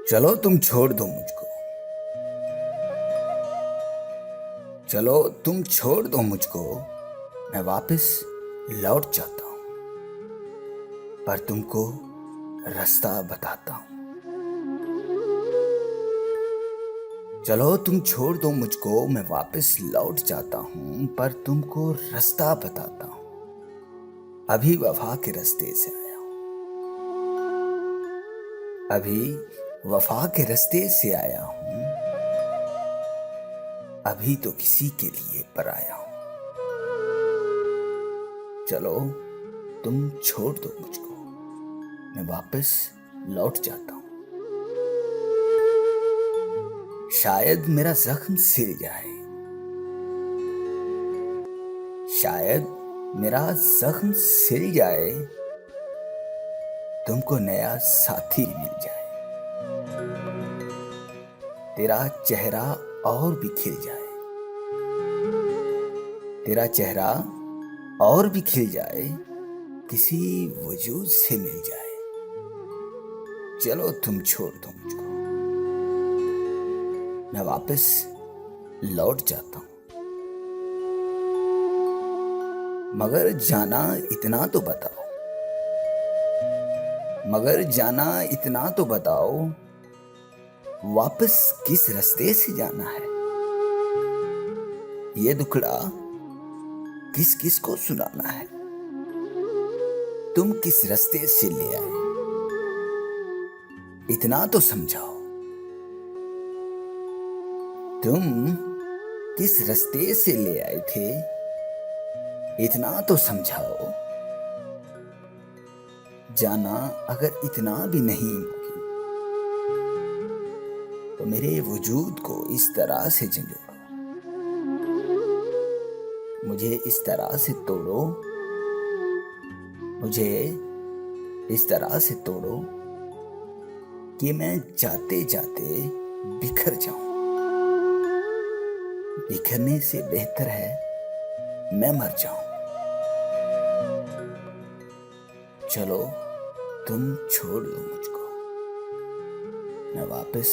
चलो तुम छोड़ दो मुझको। चलो तुम छोड़ दो मुझको। मैं वापस लौट जाता हूँ, पर तुमको रास्ता बताता हूँ। चलो तुम छोड़ दो मुझको, मैं वापस लौट जाता हूँ, पर तुमको रास्ता बताता हूँ। अभी वफा के रास्ते से आया हूँ। अभी वफा के रास्ते से आया हूँ। अभी तो किसी के लिए पराया हूँ। चलो तुम छोड़ दो मुझको, मैं वापस लौट जाता हूँ। शायद मेरा जख्म सिल जाए, शायद मेरा जख्म सिल जाए, तुमको नया साथी मिल जाए, तेरा चेहरा और भी खिल जाए, तेरा चेहरा और भी खिल जाए, किसी वजूद से मिल जाए। चलो तुम छोड़ दो मुझको, मैं वापस लौट जाता हूँ। मगर जाना इतना तो बताओ, मगर जाना इतना तो बताओ, वापस किस रास्ते से जाना है? ये दुखड़ा किस किस को सुनाना है? तुम किस रास्ते से ले आए, इतना तो समझाओ। तुम किस रास्ते से ले आए थे, इतना तो समझाओ। जाना अगर इतना भी नहीं मुमकिन, तो मेरे वजूद को इस तरह से झंझोड़ो, मुझे इस तरह से तोड़ो, मुझे इस तरह से तोड़ो कि मैं जाते जाते बिखर जाऊं। बिखरने से बेहतर है मैं मर जाऊं। चलो तुम छोड़ दो मुझको, मैं वापस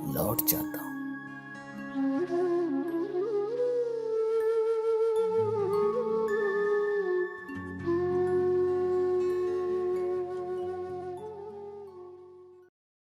लौट जाता हूं।